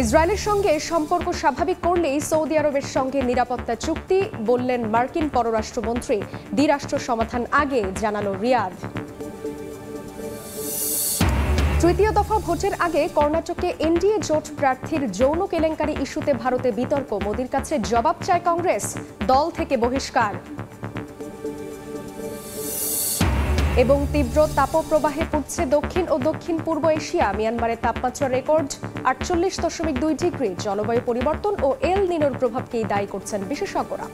ইসরায়েলের সঙ্গে সম্পর্ক স্বাভাবিক করলেই সৌদি আরবের সঙ্গে নিরাপত্তা চুক্তি, বললেন মার্কিন পররাষ্ট্রমন্ত্রী। দ্বিরাষ্ট্র সমাধান আগে জানালো রিয়াদ। তৃতীয় দফা ভোটের আগে কর্ণাটকে এনডিএ জোট প্রার্থীর যৌন কেলেঙ্কারি ইস্যুতে ভারতে বিতর্ক। মোদির কাছে জবাব চায় কংগ্রেস, দল থেকে বহিষ্কার। এবং তীব্র তাপপ্রবাহে পুড়ছে দক্ষিণ ও দক্ষিণ পূর্ব এশিয়া। মিয়ানমারের তাপমাত্রা রেকর্ড 48.2 ডিগ্রি। জলবায়ু পরিবর্তন ও এল নিনোর প্রভাবকেই দায়ী করছেন বিশেষজ্ঞরা।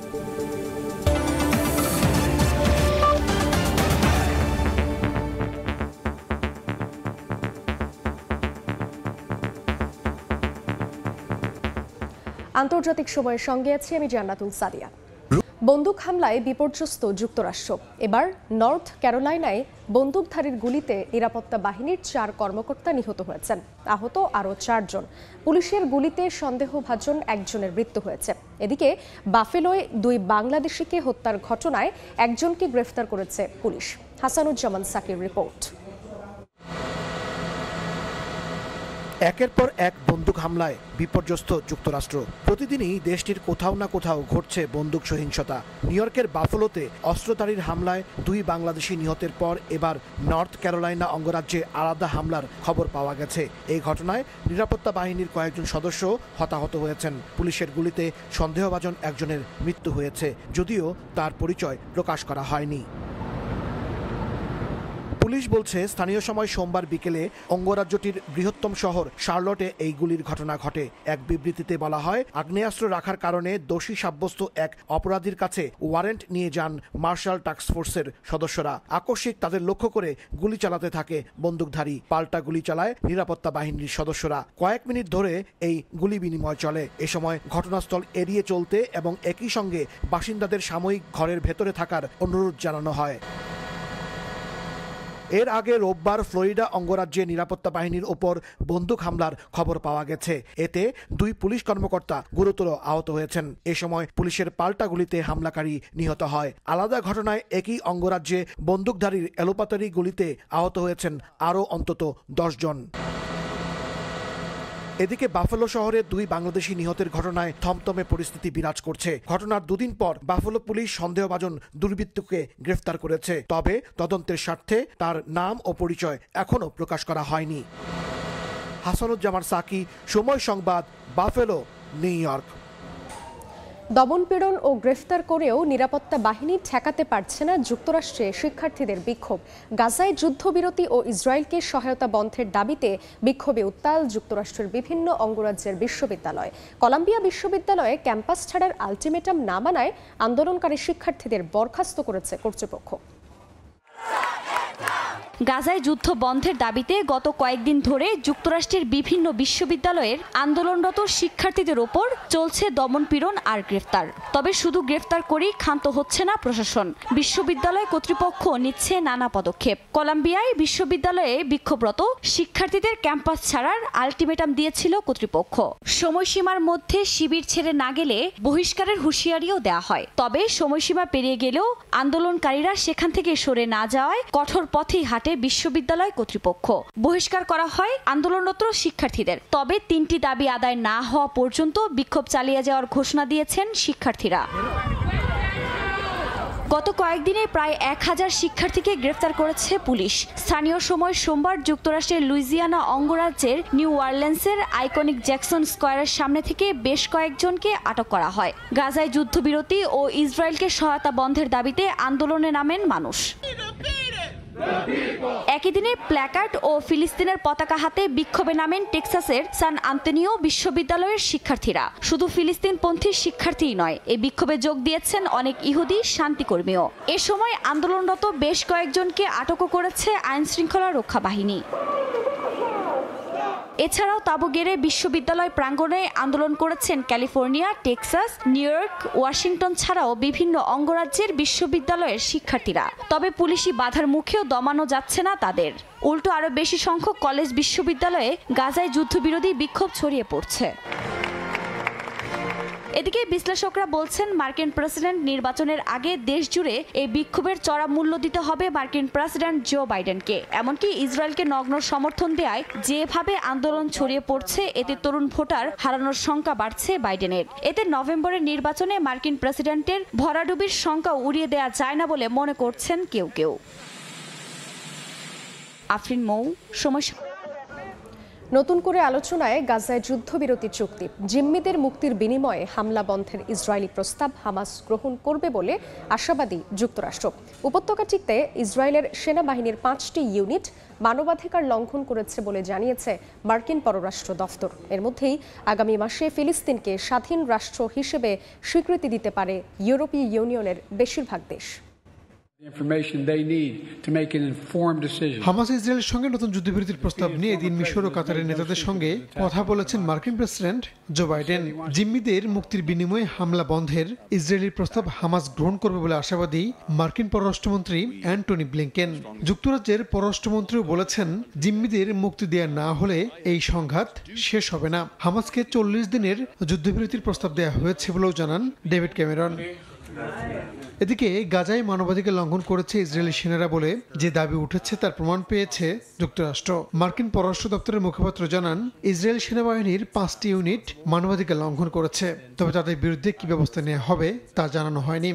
আন্তর্জাতিক সময়ের সঙ্গে আছি আমি জান্নাতুল সাদিয়া। বন্দুক হামলায় বিপর্যস্ত যুক্তরাষ্ট্র। এবার নর্থ ক্যারোলাইনায় বন্দুকধারীর গুলিতে নিরাপত্তা বাহিনীর 4 কর্মকর্তা নিহত হয়েছেন, আহত আরও 4 জন। পুলিশের গুলিতে সন্দেহভাজন একজনের মৃত্যু হয়েছে। এদিকে বাফেলোয় 2 বাংলাদেশিকে হত্যার ঘটনায় একজনকে গ্রেফতার করেছে পুলিশ। হাসানুজ্জামান সাকির রিপোর্ট। একের পর এক বন্দুক হামলায় বিপর্যস্ত যুক্তরাষ্ট্র। প্রতিদিনই দেশটির কোথাও না কোথাও ঘটছে বন্দুক সহিংসতা। নিউ ইয়র্কের বাফেলোতে অস্ত্রধারীর হামলায় 2 বাংলাদেশি নিহতের পর এবার নর্থ ক্যারোলাইনা অঙ্গরাজ্যে আলাদা হামলার খবর পাওয়া গেছে। এই ঘটনায় নিরাপত্তা বাহিনীর কয়েকজন সদস্য হতাহত হয়েছেন। পুলিশের গুলিতে সন্দেহভাজন একজনের মৃত্যু হয়েছে, যদিও তার পরিচয় প্রকাশ করা হয়নি। পুলিশ বলছে স্থানীয় সময় সোমবার বিকেলে অঙ্গরাজ্যটির বৃহত্তম শহর শার্লটে এই গুলির ঘটনা ঘটে। এক বিবৃতিতে বলা হয়, আগ্নেয়াস্ত্র রাখার কারণে দোষী সাব্যস্ত এক অপরাধীর কাছে ওয়ারেন্ট নিয়ে যান মার্শাল টাস্কফোর্সের সদস্যরা। আকস্মিক তাদের লক্ষ্য করে গুলি চালাতে থাকে বন্দুকধারী। পাল্টা গুলি চালায় নিরাপত্তা বাহিনীর সদস্যরা। কয়েক মিনিট ধরে এই গুলি বিনিময় চলে। এ সময় ঘটনাস্থল এড়িয়ে চলতে এবং একই সঙ্গে বাসিন্দাদের সাময়িক ঘরের ভেতরে থাকার অনুরোধ জানানো হয়। এর আগে রোববার ফ্লোরিডা অঙ্গরাজ্যে নিরাপত্তা বাহিনীর ওপর বন্দুক হামলার খবর পাওয়া গেছে। এতে 2 পুলিশ কর্মকর্তা গুরুতর আহত হয়েছেন। এ সময় পুলিশের পাল্টা গুলিতে হামলাকারী নিহত হয়। আলাদা ঘটনায় একই অঙ্গরাজ্যে বন্দুকধারীর এলোপাতারি গুলিতে আহত হয়েছেন আরও অন্তত 10 জন। এদিকে বাফেলো শহরে 2 বাংলাদেশি নিহতের ঘটনায় থমথমে পরিস্থিতি বিরাজ করছে। ঘটনার 2 দিন পর বাফেলো পুলিশ সন্দেহভাজন দুর্বৃত্তকে গ্রেফতার করেছে, তবে তদন্তের স্বার্থে তার নাম ও পরিচয় এখনও প্রকাশ করা হয়নি। হাসানুজ্জামান সাকি, সময় সংবাদ, বাফেলো, নিউ ইয়র্ক। দমনপীড়ন ও গ্রেফতার করেও নিরাপত্তা বাহিনী ঠেকাতে পারছে না যুক্তরাষ্ট্রে শিক্ষার্থীদের বিক্ষোভ। গাজায় যুদ্ধবিরতি ও ইসরায়েলকে সহায়তা বন্ধের দাবিতে বিক্ষোভে উত্তাল যুক্তরাষ্ট্রের বিভিন্ন অঙ্গরাজ্যের বিশ্ববিদ্যালয়। কলাম্বিয়া বিশ্ববিদ্যালয়ে ক্যাম্পাস ছাড়ার আলটিমেটাম না মানায় আন্দোলনকারী শিক্ষার্থীদের বরখাস্ত করেছে কর্তৃপক্ষ। গাজায় যুদ্ধ বন্ধের দাবিতে গত কয়েকদিন ধরে যুক্তরাষ্ট্রের বিভিন্ন বিশ্ববিদ্যালয়ের আন্দোলনরত শিক্ষার্থীদের ওপর চলছে দমনপীড়ন আর গ্রেফতার। তবে শুধু গ্রেফতার করেই ক্ষান্ত হচ্ছে না প্রশাসন। বিশ্ববিদ্যালয় কর্তৃপক্ষ নিচ্ছে নানা পদক্ষেপ। কলাম্বিয়ায় বিশ্ববিদ্যালয়ে বিক্ষোভরত শিক্ষার্থীদের ক্যাম্পাস ছাড়ার আলটিমেটাম দিয়েছিল কর্তৃপক্ষ। সময়সীমার মধ্যে শিবির ছেড়ে না গেলে বহিষ্কারের হুঁশিয়ারিও দেওয়া হয়। তবে সময়সীমা পেরিয়ে গেলেও আন্দোলনকারীরা সেখান থেকে সরে না যাওয়ায় কঠোর পথেই হাঁটে বিশ্ববিদ্যালয় কর্তৃপক্ষ। বহিষ্কার করা হয় আন্দোলনরত শিক্ষার্থীদের। তবে 3টি দাবি আদায় না হওয়া পর্যন্ত বিক্ষোভ চালিয়ে যাওয়ার ঘোষণা দিয়েছেন শিক্ষার্থীরা। গত কয়েকদিনে প্রায় 1000 শিক্ষার্থীকে গ্রেফতার করেছে পুলিশ। স্থানীয় সময় সোমবার যুক্তরাষ্ট্রের লুইজিয়ানা অঙ্গরাজ্যের নিউ অরলিন্সের আইকনিক জ্যাকসন স্কয়ারের সামনে থেকে বেশ কয়েকজনকে আটক করা হয়। গাজায় যুদ্ধবিরতি ও ইসরায়েলকে সহায়তা বন্ধের দাবিতে আন্দোলনে নামেন মানুষ। একই দিনে প্ল্যাকার্ড ও ফিলিস্তিনের পতাকা হাতে বিক্ষোভে নামেন টেক্সাসের সান আন্তোনিও বিশ্ববিদ্যালয়ের শিক্ষার্থীরা। শুধু ফিলিস্তিনপন্থী শিক্ষার্থীই নয়, এই বিক্ষোভে যোগ দিয়েছেন অনেক ইহুদি শান্তিকর্মীও। এ সময় আন্দোলনরত বেশ কয়েকজনকে আটকও করেছে আইনশৃঙ্খলা রক্ষা বাহিনী। এছাড়াও তাবু গেড়ে বিশ্ববিদ্যালয় প্রাঙ্গণে আন্দোলন করেছেন California, Texas, new York, Washington ছাড়াও বিভিন্ন অঙ্গরাজ্যের বিশ্ববিদ্যালয়ের শিক্ষার্থীরা। তবে পুলিশি বাধার মুখেও দমানো যাচ্ছে না তাদের। উল্টো আরও বেশি সংখ্যক কলেজ বিশ্ববিদ্যালয়ে গাজায় যুদ্ধবিরোধী বিক্ষোভ ছড়িয়ে পড়ছে। এদিকে বিশ্লেষকরা বলছেন মার্কিন প্রেসিডেন্ট নির্বাচনের আগে দেশ জুড়ে এই বিক্ষোভের চড়া মূল্য দিতে হবে মার্কিন প্রেসিডেন্ট জো বাইডেনকে। এমনকি ইসরায়েলকে নগ্ন সমর্থন দেওয়ায় যেভাবে আন্দোলন ছড়িয়ে পড়ছে এতে তরুণ ভোটার হারানোর শঙ্কা বাড়ছে বাইডেনের। এতে নভেম্বরের নির্বাচনে মার্কিন প্রেসিডেন্টের ভরাডুবির শঙ্কা উড়িয়ে দেওয়া যায় না বলে মনে করছেন কেউ কেউ। আফরিন মৌ, সময়। নতুন করে আলোচনায় গাজায় যুদ্ধবিরতি চুক্তি, জিম্মিদের মুক্তির বিনিময়ে হামলা বন্ধের ইসরায়েলি প্রস্তাব হামাস গ্রহণ করবে বলে আশাবাদী যুক্তরাষ্ট্র। উপত্যকা টিকতে ইসরায়েলের সেনাবাহিনীর 5টি ইউনিট মানবাধিকার লঙ্ঘন করেছে বলে জানিয়েছে মার্কিন পররাষ্ট্র দফতর। এর মধ্যেই আগামী মাসে ফিলিস্তিনকে স্বাধীন রাষ্ট্র হিসেবে স্বীকৃতি দিতে পারে ইউরোপীয় ইউনিয়নের বেশিরভাগ দেশ। হামাস ইসরায়েলের সঙ্গে নতুন যুদ্ধবিরতির প্রস্তাব নিয়ে এদিন মিশর ও কাতারের নেতাদের সঙ্গে কথা বলেছেন মার্কিন প্রেসিডেন্ট জো বাইডেন। জিম্মিদের মুক্তির বিনিময়ে হামলা বন্ধের ইসরায়েলি প্রস্তাব হামাস গ্রহণ করবে বলে আশাবাদী মার্কিন পররাষ্ট্রমন্ত্রী অ্যান্টনি ব্লিংকেন। যুক্তরাজ্যের পররাষ্ট্রমন্ত্রীও বলেছেন জিম্মিদের মুক্তি দেওয়া না হলে এই সংঘাত শেষ হবে না। হামাসকে 40 দিনের যুদ্ধবিরতির প্রস্তাব দেওয়া হয়েছে বলেও জানান ডেভিড ক্যামেরন। এদিকে গাজায় মানবাধিকার লঙ্ঘন করেছে ইসরায়েলি সেনারা বলে যে দাবি উঠেছে তার প্রমাণ পেয়েছে যুক্তরাষ্ট্র। মার্কিন পররাষ্ট্র দপ্তরের মুখপাত্র জানান ইসরায়েল সেনাবাহিনীর 5টি ইউনিট মানবাধিকার লঙ্ঘন করেছে, তবে তাদের বিরুদ্ধে কি ব্যবস্থা নেওয়া হবে তা জানানো হয়নি।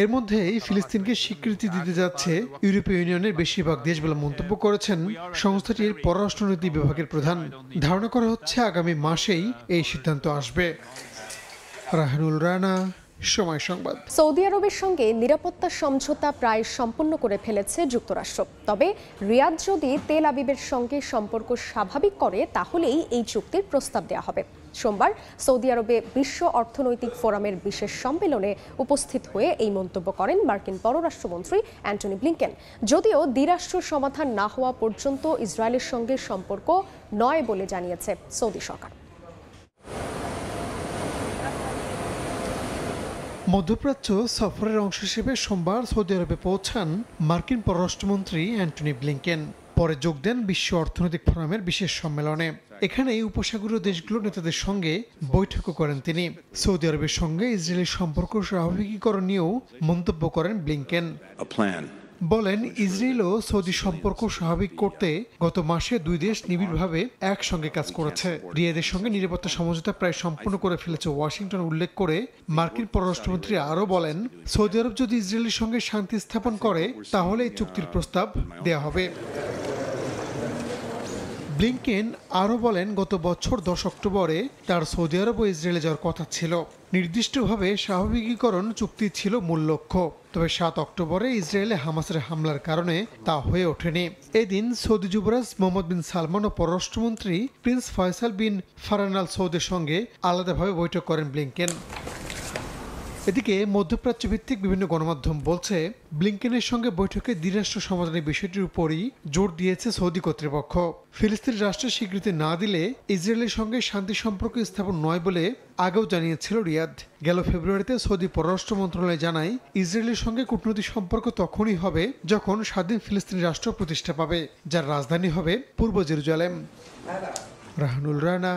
এর মধ্যেই ফিলিস্তিনকে স্বীকৃতি দিতে যাচ্ছে ইউরোপীয় ইউনিয়নের বেশিরভাগ দেশ বলে মন্তব্য করেছেন সংস্থাটির পররাষ্ট্রনীতি বিভাগের প্রধান। ধারণা করা হচ্ছে আগামী মাসেই এই সিদ্ধান্ত আসবে। রাহানুল রানা, সময় সংবাদ। সৌদি আরবের সঙ্গে নিরাপত্তা সমঝোতা প্রায় সম্পন্ন করে ফেলেছে যুক্তরাষ্ট্র। তবে রিয়াদ যদি তেল আবিবের সঙ্গে সম্পর্ক স্বাভাবিক করে তাহলেই এই চুক্তির প্রস্তাব দেওয়া হবে। সোমবার সৌদি আরবে বিশ্ব অর্থনৈতিক ফোরামের বিশেষ সম্মেলনে উপস্থিত হয়ে এই মন্তব্য করেন মার্কিন পররাষ্ট্রমন্ত্রী অ্যান্টনি ব্লিংকেন। যদিও দ্বিরাষ্ট্র সমাধান না হওয়া পর্যন্ত ইসরায়েলের সঙ্গে সম্পর্ক নয় বলে জানিয়েছে সৌদি সরকার। মধ্যপ্রাচ্য সফরের অংশ হিসেবে সোমবার সৌদি আরবে পৌঁছান মার্কিন পররাষ্ট্রমন্ত্রী অ্যান্টনি ব্লিংকেন। পরে যোগ দেন বিশ্ব অর্থনৈতিক ফোরামের বিশেষ সম্মেলনে। এখানে উপসাগরীয় দেশগুলোর নেতাদের সঙ্গে বৈঠকও করেন তিনি। সৌদি আরবের সঙ্গে ইসরায়েলের সম্পর্ক স্বাভাবিকীকরণ নিয়েও মন্তব্য করেন ব্লিংকেন। বলেন ইসরায়েল ও সৌদি সম্পর্ক স্বাভাবিক করতে গত মাসে দুই দেশ নিবিড়ভাবে একসঙ্গে কাজ করেছে। রিয়াদের সঙ্গে নিরাপত্তা সমঝোতা প্রায় সম্পূর্ণ করে ফেলেছে ওয়াশিংটন উল্লেখ করে মার্কিন পররাষ্ট্রমন্ত্রী আরও বলেন সৌদি আরব যদি ইসরায়েলের সঙ্গে শান্তি স্থাপন করে তাহলে এই চুক্তির প্রস্তাব দেওয়া হবে। ব্লিংকেন আরও বলেন গত বছর 10 অক্টোবরে তার সৌদি আরব ও ইসরায়েলে যাওয়ার কথা ছিল। নির্দিষ্টভাবে স্বাভাবিকীকরণ চুক্তি ছিল মূল লক্ষ্য, তবে 7 অক্টোবরে ইসরায়েলে হামাসের হামলার কারণে তা হয়ে ওঠেনি। এদিন সৌদি যুবরাজ মোহাম্মদ বিন সালমান ও পররাষ্ট্রমন্ত্রী প্রিন্স ফয়সাল বিন ফারহান আল সৌদের সঙ্গে আলাদাভাবে বৈঠক করেন ব্লিংকেন। এদিকে মধ্যপ্রাচ্য ভিত্তিক বিভিন্ন গণমাধ্যম বলছে ব্লিংকেনের সঙ্গে বৈঠকে দ্বিরাষ্ট্র সমাধানের বিষয়টির উপরই জোর দিয়েছে সৌদি কর্তৃপক্ষ। ফিলিস্তিন রাষ্ট্রের স্বীকৃতি না দিলে ইসরায়েলের সঙ্গে শান্তি সম্পর্ক স্থাপন নয় বলে আগেও জানিয়েছিল রিয়াদ। গেল ফেব্রুয়ারিতে সৌদি পররাষ্ট্র মন্ত্রণালয় জানায় ইসরায়েলের সঙ্গে কূটনৈতিক সম্পর্ক তখনই হবে যখন স্বাধীন ফিলিস্তিনি রাষ্ট্র প্রতিষ্ঠা পাবে, যার রাজধানী হবে পূর্ব জেরুজালেম। রাহানুল রানা,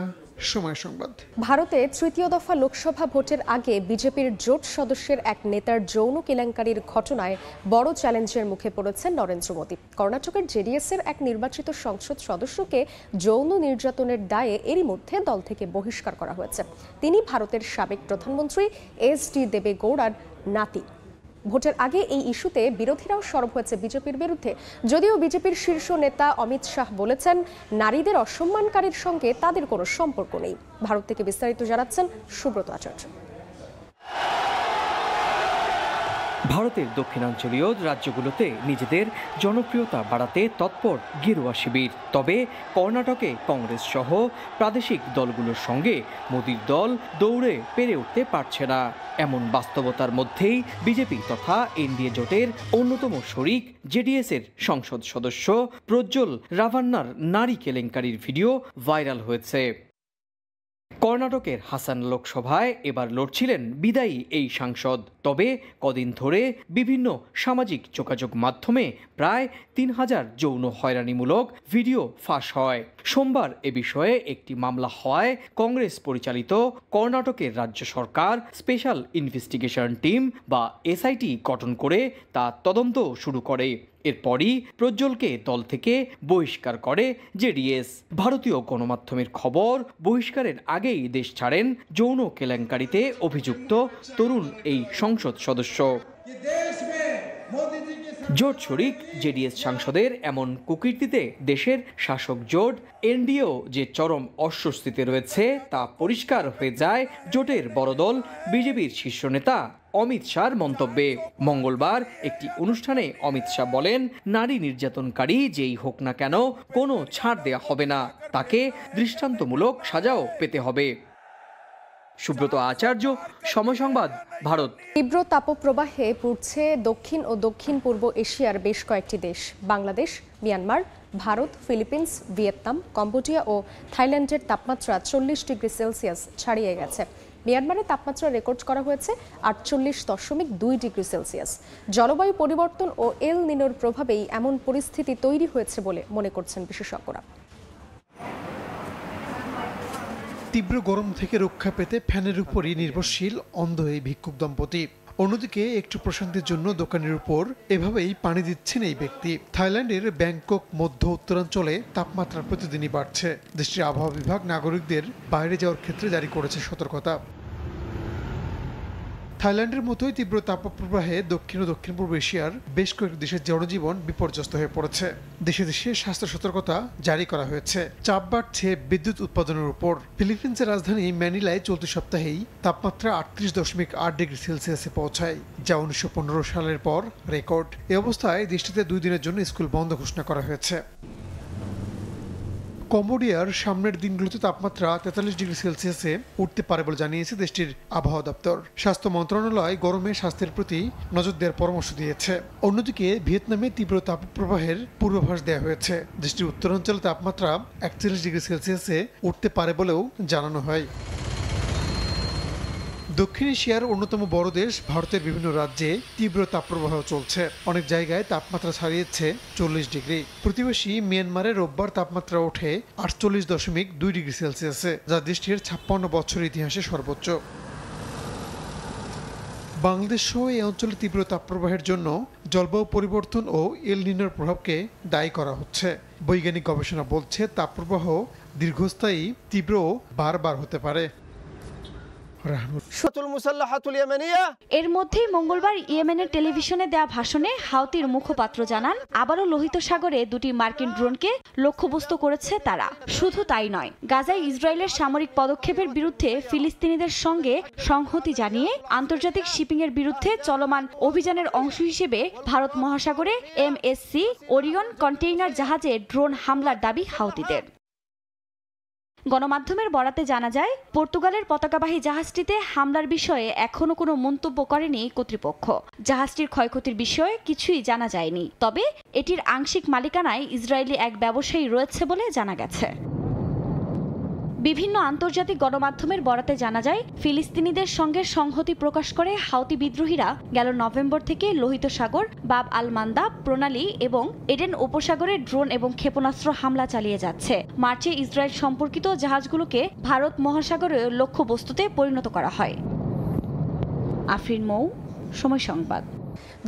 সময় সংবাদ। ভারতে তৃতীয় দফা লোকসভা ভোটের আগে বিজেপির জোট সদস্যের এক নেতার যৌন কেলেঙ্কারির ঘটনায় বড় চ্যালেঞ্জের মুখে পড়েছেন নরেন্দ্র মোদী। কর্ণাটকের জেডিএস-এর এক নির্বাচিত সংসদ সদস্যকে যৌন নির্যাতনের দায়ে এরই মধ্যে দল থেকে বহিষ্কার করা হয়েছে। তিনি ভারতের সাবেক প্রধানমন্ত্রী এস.ডি. দেবেগৌড়ার নাতি। ভোটের আগে এই ইস্যুতে বিরোধীরাও সরব হয়েছে বিজেপির বিরুদ্ধে। যদিও বিজেপির শীর্ষ নেতা অমিত শাহ বলেছেন নারীদের অসম্মানকারীর সঙ্গে তাদের কোনো সম্পর্ক নেই। ভারত থেকে বিস্তারিত জানাচ্ছেন সুব্রত আচার্য। ভারতের দক্ষিণাঞ্চলীয় রাজ্যগুলোতে নিজেদের জনপ্রিয়তা বাড়াতে তৎপর গেরুয়া শিবির। তবে কর্ণাটকে কংগ্রেস সহ প্রাদেশিক দলগুলোর সঙ্গে মোদির দল দৌড়ে পেরে উঠতে পারছে না। এমন বাস্তবতার মধ্যেই বিজেপি তথা এনডিএ জোটের অন্যতম শরিক জেডিএস-এর সংসদ সদস্য প্রজ্জ্বল রাভান্নার নারী কেলেঙ্কারির ভিডিও ভাইরাল হয়েছে। কর্ণাটকের হাসান লোকসভায় এবার লড়ছিলেন বিদায়ী এই সাংসদ। তবে কদিন ধরে বিভিন্ন সামাজিক যোগাযোগ মাধ্যমে প্রায় ৩,০০০ যৌন হয়রানিমূলক ভিডিও ফাঁস হয়। সোমবার এ বিষয়ে একটি মামলা হওয়ায় কংগ্রেস পরিচালিত কর্ণাটকের রাজ্য সরকার স্পেশাল ইনভেস্টিগেশন টিম বা এসআইটি গঠন করে তা তদন্ত শুরু করে। এরপরই প্রজ্জ্বলকে দল থেকে বহিষ্কার করে জেডিএস। ভারতীয় গণমাধ্যমের খবর, বহিষ্কারের আগেই দেশ ছাড়েন যৌন কেলেঙ্কারিতে অভিযুক্ত তরুণ এই সংসদ সদস্য। জোট শরিক জেডিএস সাংসদের এমন কুকীর্তিতে দেশের শাসক জোট এনডিএও যে চরম অস্বস্তিতে রয়েছে তা পরিষ্কার হয়ে যায় জোটের বড় দল বিজেপির শীর্ষ নেতা অমিত শাহর মন্তব্যে। মঙ্গলবার একটি অনুষ্ঠানে অমিত শাহ বলেন, নারী নির্যাতনকারী যেই হোক না কেন কোনো ছাড় দেয়া হবে না, তাকে দৃষ্টান্তমূলক সাজাও পেতে হবে। সুব্রত আচার্য, সময় সংবাদ, ভারত। তীব্র তাপপ্রবাহে পুড়ছে দক্ষিণ ও দক্ষিণ পূর্ব এশিয়ার বেশ কয়েকটি দেশ। Bangladesh, Myanmar, Bharat, Philippines, Vietnam, Cambodia ও থাইল্যান্ডের তাপমাত্রা 40 ডিগ্রি সেলসিয়াস ছাড়িয়ে গেছে। মিয়ানমারে তাপমাত্রা রেকর্ড করা হয়েছে 48.2 ডিগ্রি সেলসিয়াস। জলবায়ু পরিবর্তন ও এল নিনোর প্রভাবেই এমন পরিস্থিতি তৈরি হয়েছে বলে মনে করছেন বিশেষজ্ঞরা। তীব্র গরম থেকে রক্ষা পেতে ফ্যানের উপরই নির্ভরশীল অন্ধ এই ভিক্ষুক দম্পতি। অন্যদিকে একটু প্রশান্তির জন্য দোকানের উপর এভাবেই পানি দিচ্ছেন এই ব্যক্তি। থাইল্যান্ডের ব্যাংকক মধ্য উত্তরাঞ্চলে তাপমাত্রা প্রতিদিনই বাড়ছে। দেশটির আবহাওয়া বিভাগ নাগরিকদের বাইরে যাওয়ার ক্ষেত্রে জারি করেছে সতর্কতা। থাইল্যান্ডের মতোই তীব্র তাপপ্রবাহে দক্ষিণ ও দক্ষিণ পূর্ব এশিয়ার বেশ কয়েকটি দেশের জনজীবন বিপর্যস্ত হয়ে পড়েছে। দেশে দেশে স্বাস্থ্য সতর্কতা জারি করা হয়েছে। চাপ বাড়ছে বিদ্যুৎ উৎপাদনের উপর। ফিলিপিন্সের রাজধানী ম্যানিলায় চলতি সপ্তাহেই তাপমাত্রা 38.8 ডিগ্রি সেলসিয়াসে পৌঁছায়, যা 1915 সালের পর রেকর্ড। এ অবস্থায় দেশটিতে 2 দিনের জন্য স্কুল বন্ধ ঘোষণা করা হয়েছে। কম্বোডিয়ার সামনের দিনগুলোতে তাপমাত্রা 43 ডিগ্রি সেলসিয়াসে উঠতে পারে বলে জানিয়েছে দেশটির আবহাওয়া দপ্তর। স্বাস্থ্য মন্ত্রণালয় গরমে স্বাস্থ্যের প্রতি নজর দেওয়ার পরামর্শ দিয়েছে। অন্যদিকে ভিয়েতনামে তীব্র তাপপ্রবাহের পূর্বাভাস দেওয়া হয়েছে। দেশটির উত্তরাঞ্চলে তাপমাত্রা 41 ডিগ্রি সেলসিয়াসে উঠতে পারে বলেও জানানো হয়। দক্ষিণ এশিয়ার অন্যতম বড় দেশ ভারতের বিভিন্ন রাজ্যে তীব্র তাপপ্রবাহ চলছে। অনেক জায়গায় তাপমাত্রা ছাড়িয়েছে 40 ডিগ্রি। প্রতিবেশী মিয়ানমারে রোববার তাপমাত্রা ওঠে 48.2 ডিগ্রি সেলসিয়াসে, যা দেশটির 56 বছরের ইতিহাসে সর্বোচ্চ। বাংলাদেশ সহ এই অঞ্চলে তীব্র তাপপ্রবাহের জন্য জলবায়ু পরিবর্তন ও এল নিনোর প্রভাবকে দায়ী করা হচ্ছে। বৈজ্ঞানিক গবেষণা বলছে তাপপ্রবাহ দীর্ঘস্থায়ী, তীব্র ও বারবার হতে পারে। এর মধ্যেই মঙ্গলবার ইয়েমেনের টেলিভিশনে দেয়া ভাষণে হাউতির মুখপাত্র জানান, আবারও লোহিত সাগরে 2টি মার্কিন ড্রোনকে লক্ষ্যবস্তু করেছে তারা। শুধু তাই নয়, গাজায় ইসরায়েলের সামরিক পদক্ষেপের বিরুদ্ধে ফিলিস্তিনিদের সঙ্গে সংহতি জানিয়ে আন্তর্জাতিক শিপিংয়ের বিরুদ্ধে চলমান অভিযানের অংশ হিসেবে ভারত মহাসাগরে MSC ওরিয়ন কন্টেইনার জাহাজে ড্রোন হামলার দাবি হাউতিদের। গণমাধ্যমের বরাতে জানা যায়, পর্তুগালের পতাকাবাহী জাহাজটিতে হামলার বিষয়ে এখনো কোনো মন্তব্য করেনি কর্তৃপক্ষ। জাহাজটির ক্ষয়ক্ষতির বিষয়ে কিছুই জানা যায়নি, তবে এটির আংশিক মালিকানায় ইসরায়েলি এক ব্যবসায়ী রয়েছে বলে জানা গেছে। বিভিন্ন আন্তর্জাতিক গণমাধ্যমের বরাতে জানা যায়, ফিলিস্তিনিদের সঙ্গে সংহতি প্রকাশ করে হাউতি বিদ্রোহীরা গেল নভেম্বর থেকে লোহিত সাগর, বাব আল মান্দাব প্রণালী এবং এডেন উপসাগরে ড্রোন এবং ক্ষেপণাস্ত্র হামলা চালিয়ে যাচ্ছে। মার্চে ইসরায়েল সম্পর্কিত জাহাজগুলোকে ভারত মহাসাগরে লক্ষ্যবস্তুতে পরিণত করা হয়। আফরিন মৌ, সময় সংবাদ।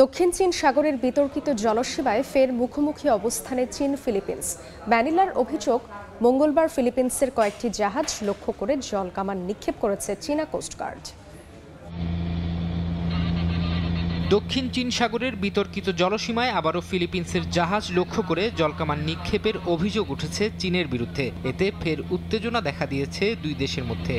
দক্ষিণ চীন সাগরের বিতর্কিত জলসীমায় ফের মুখোমুখি অবস্থানে চীন ফিলিপিন্স। ম্যানিলার অভিযোগ, মঙ্গলবার ফিলিপিন্সের কয়েকটি জাহাজ লক্ষ্য করে জলকামান নিক্ষেপ করেছে চীনা কোস্টগার্ড। দক্ষিণ চীন সাগরের বিতর্কিত জলসীমায় আবারও ফিলিপিন্সের জাহাজ লক্ষ্য করে জলকামান নিক্ষেপের অভিযোগ উঠেছে চীনের বিরুদ্ধে। এতে ফের উত্তেজনা দেখা দিয়েছে দুই দেশের মধ্যে।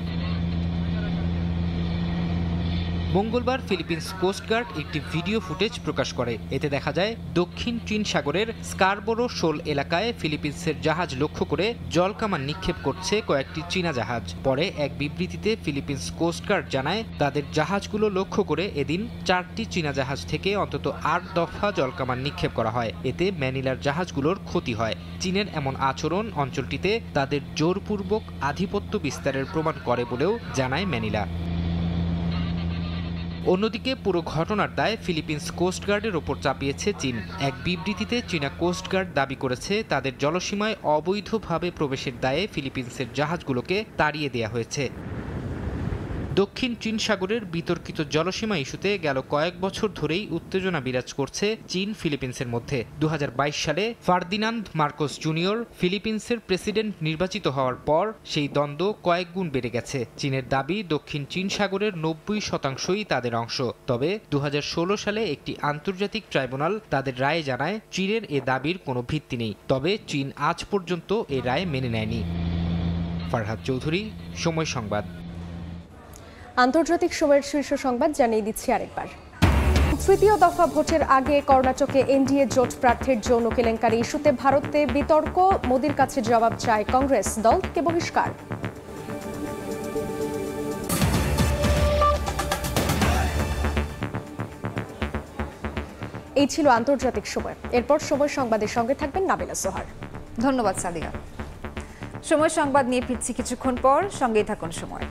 মঙ্গলবার ফিলিপিন্স কোস্টগার্ড একটি ভিডিও ফুটেজ প্রকাশ করে। এতে দেখা যায় দক্ষিণ চীন সাগরের স্কারবোরো শোল এলাকায় ফিলিপিন্সের জাহাজ লক্ষ্য করে জলকামান নিক্ষেপ করছে কয়েকটি চীনা জাহাজ। পরে এক বিবৃতিতে ফিলিপিন্স কোস্টগার্ড জানায় তাদের জাহাজগুলো লক্ষ্য করে এদিন 4টি চীনা জাহাজ থেকে অন্তত 8 দফা জলকামান নিক্ষেপ করা হয়। এতে ম্যানিলার জাহাজগুলোর ক্ষতি হয়। চীনের এমন আচরণ অঞ্চলটিতে তাদের জোরপূর্বক আধিপত্য বিস্তারের প্রমাণ করে বলেও জানায় ম্যানিলা। অন্যদিকে পুরো ঘটনার দায় ফিলিপিন্স কোস্টগার্ডের ওপর চাপিয়েছে চীন। এক বিবৃতিতে চীনা কোস্টগার্ড দাবি করেছে তাদের জলসীমায় অবৈধভাবে প্রবেশের দায়ে ফিলিপিন্সের জাহাজগুলোকে তাড়িয়ে দেওয়া হয়েছে। দক্ষিণ চীন সাগরের বিতর্কিত জলসীমা ইস্যুতে গেল কয়েক বছর ধরেই উত্তেজনা বিরাজ করছে চীন ফিলিপিন্সের মধ্যে। 2022 সালে ফার্দিনান্দ মার্কোস জুনিয়র ফিলিপিন্সের প্রেসিডেন্ট নির্বাচিত হওয়ার পর সেই দ্বন্দ্ব কয়েক গুণ বেড়ে গেছে। চীনের দাবি দক্ষিণ চীন সাগরের 90% তাদের অংশ। তবে 2016 সালে একটি আন্তর্জাতিক ট্রাইব্যুনাল তাদের রায়ে জানায় চীনের এ দাবির কোনো ভিত্তি নেই। তবে চীন আজ পর্যন্ত এ রায় মেনে নেয়নি। ফারহাদ চৌধুরী, সময় সংবাদ। আন্তর্জাতিক সময়ের শীর্ষ সংবাদ জানিয়ে দিচ্ছি আরেকবার। তৃতীয় দফা ভোটের আগে কর্ণাটকে এনডিএ জোট প্রার্থীর যৌন কেলেঙ্কারি ইস্যুতে ভারতে বিতর্ক, মোদির কাছে জবাব চায় কংগ্রেস, দল থেকে বহিষ্কার। এই ছিল আন্তর্জাতিক সময়। এরপর সময় সংবাদের সঙ্গে থাকবেন নাবিলা সোহার। ধন্যবাদ সাদিয়া। সময় সংবাদ নিয়ে ফিরছি কিছুক্ষণ পর, সঙ্গেই থাকুন সময়।